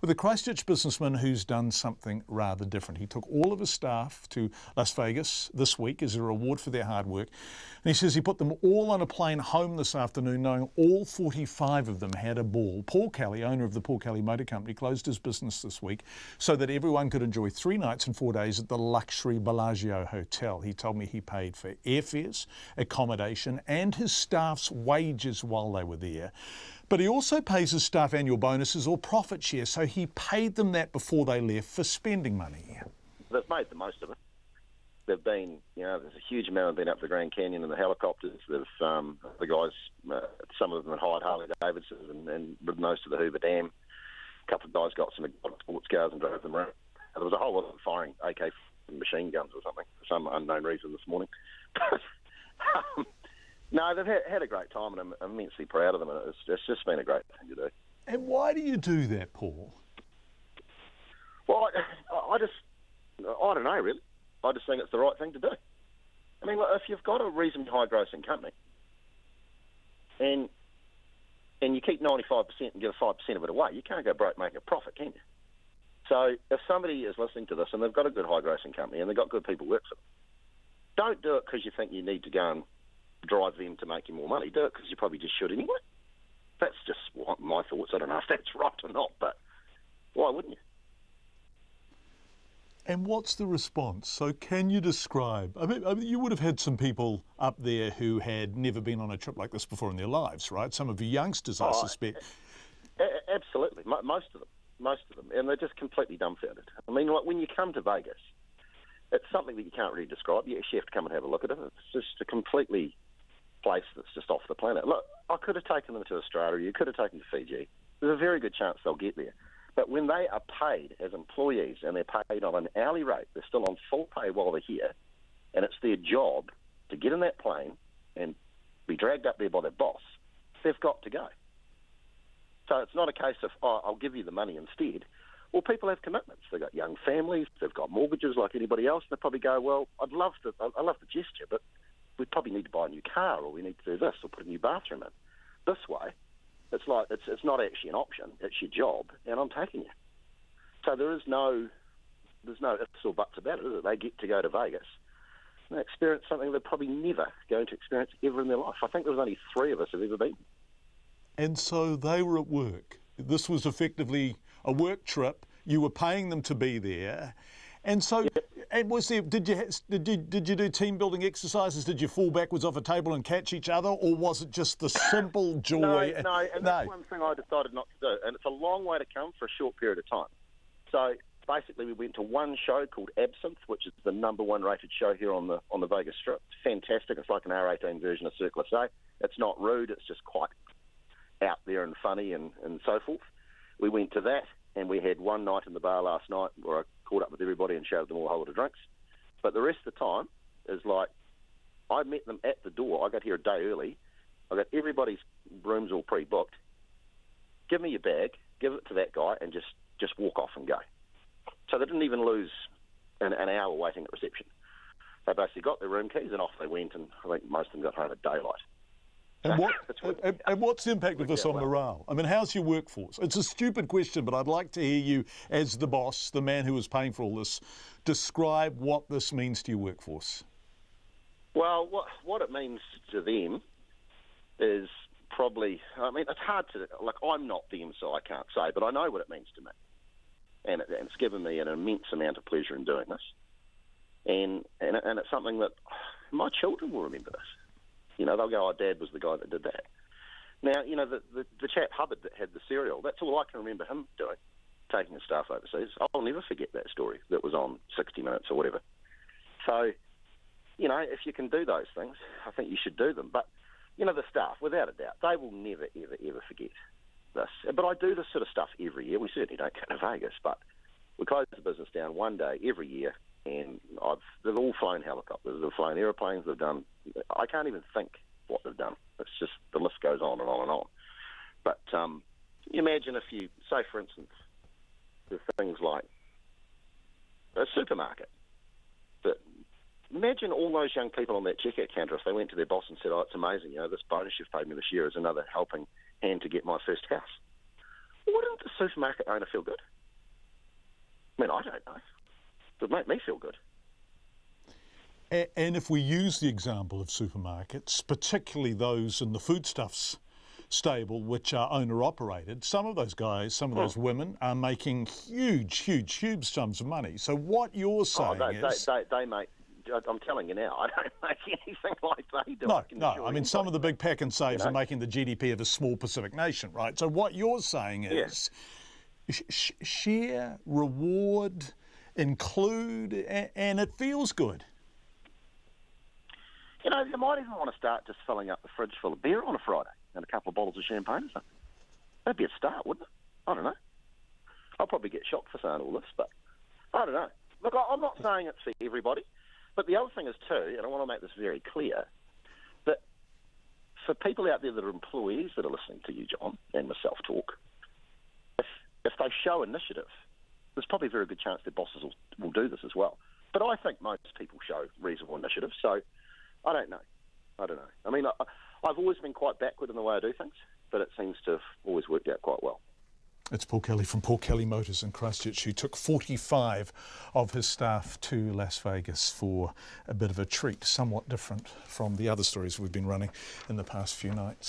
with a Christchurch businessman who's done something rather different. He took all of his staff to Las Vegas this week as a reward for their hard work. And he says he put them all on a plane home this afternoon, knowing all 45 of them had a ball. Paul Kelly, owner of the Paul Kelly Motor Company, closed his business this week so that everyone could enjoy 3 nights and 4 days at the luxury Bellagio Hotel. He told me he paid for airfares, accommodation, and his staff's wages while they were there. But he also pays his staff annual bonuses or profit share, so he paid them that before they left for spending money. They've made the most of it. They've been, there's a huge amount of been up the Grand Canyon in the helicopters. They've, the guys, some of them had hired Harley Davidsons and ridden those to the Hoover Dam. A couple of guys got some sports cars and drove them around. There was a whole lot of firing AK machine guns or something for some unknown reason this morning. No, they've had a great time, and I'm immensely proud of them. It's just been a great thing to do. And why do you do that, Paul? Well, I don't know, really. I just think it's the right thing to do. I mean, look, if you've got a reasonably high-grossing company and you keep 95% and give 5% of it away, you can't go broke making a profit, can you? So if somebody is listening to this and they've got a good high-grossing company and they've got good people work for them, don't do it because you think you need to go and drive them to make you more money. Do it because you probably just should anyway. That's just my thoughts. I don't know if that's right or not, but why wouldn't you? And what's the response? So can you describe, I mean, you would have had some people up there who had never been on a trip like this before in their lives, right? Some of the youngsters, I suspect. Absolutely. Most of them. And they're just completely dumbfounded. I mean, like, when you come to Vegas, it's something that you can't really describe. You actually have to come and have a look at it. It's just a completely place that's just off the planet. Look, I could have taken them to Australia. You could have taken them to Fiji. There's a very good chance they'll get there. But when they are paid as employees and they're paid on an hourly rate, they're still on full pay while they're here, and it's their job to get in that plane and be dragged up there by their boss, they've got to go. So it's not a case of, I'll give you the money instead. Well, people have commitments. They've got young families. They've got mortgages like anybody else. They probably go, well, I love the gesture, but we probably need to buy a new car, or we need to do this, or put a new bathroom in. This way, it's like it's not actually an option. It's your job, and I'm taking you. So there's no ifs or buts about it, is it? They get to go to Vegas and experience something they're probably never going to experience ever in their life. I think there was only 3 of us have ever been. And so they were at work. This was effectively a work trip. You were paying them to be there, and so. Yep. And was there? Did you do team building exercises? Did you fall backwards off a table and catch each other, or was it just the simple joy? No, that's one thing I decided not to do, and it's a long way to come for a short period of time. So basically, we went to one show called Absinthe, which is the #1 rated show here on the Vegas Strip. It's fantastic. It's like an R18 version of Circle S.A. It's not rude. It's just quite out there and funny and so forth. We went to that, and we had one night in the bar last night where I caught up with everybody and showed them all a whole lot of drinks. But the rest of the time is like, I met them at the door. I got here a day early. I got everybody's rooms all pre-booked. Give me your bag, give it to that guy, and just walk off and go. So they didn't even lose an hour waiting at reception. They basically got their room keys and off they went, and I think most of them got home at daylight. And what's the impact of this on morale? I mean, how's your workforce? It's a stupid question, but I'd like to hear you, as the boss, the man who was paying for all this, describe what this means to your workforce. Well, what it means to them is probably, I mean, it's hard to, like, I'm not them, so I can't say, but I know what it means to me. And it's given me an immense amount of pleasure in doing this. And it's something that my children will remember this. They'll go, Dad was the guy that did that. Now, the chap Hubbard that had the cereal, that's all I can remember him doing, taking his staff overseas. I'll never forget that story that was on 60 Minutes or whatever. So, if you can do those things, I think you should do them. But, the staff, without a doubt, they will never, ever, ever forget this. But I do this sort of stuff every year. We certainly don't go to Vegas, but we close the business down one day every year, and they've all flown helicopters, they've flown aeroplanes, they've done, I can't even think what they've done. It's just, the list goes on and on and on. But you imagine if you, say for instance, there's things like a supermarket. But imagine all those young people on that checkout counter if they went to their boss and said, it's amazing, this bonus you've paid me this year is another helping hand to get my first house. Wouldn't the supermarket owner feel good? I mean, I don't know. It would make me feel good. And if we use the example of supermarkets, particularly those in the foodstuffs stable, which are owner-operated, some of those guys, some of those women are making huge sums of money. So what you're saying is... They make... I'm telling you now, I don't make anything like they do. No. I mean, some of the big pack and saves are making the GDP of a small Pacific nation, right? So what you're saying is share, reward, include, and it feels good. You know, you might even want to start just filling up the fridge full of beer on a Friday and a couple of bottles of champagne or something. That'd be a start, wouldn't it? I don't know. I'll probably get shocked for saying all this, but I don't know. Look, I'm not saying it's for everybody, but the other thing is too, and I want to make this very clear, that for people out there that are employees that are listening to you, John, and myself talk, if they show initiative, there's probably a very good chance their bosses will do this as well. But I think most people show reasonable initiative, so I don't know. I mean, I've always been quite backward in the way I do things, but it seems to have always worked out quite well. It's Paul Kelly from Paul Kelly Motors in Christchurch, who took 45 of his staff to Las Vegas for a bit of a treat, somewhat different from the other stories we've been running in the past few nights.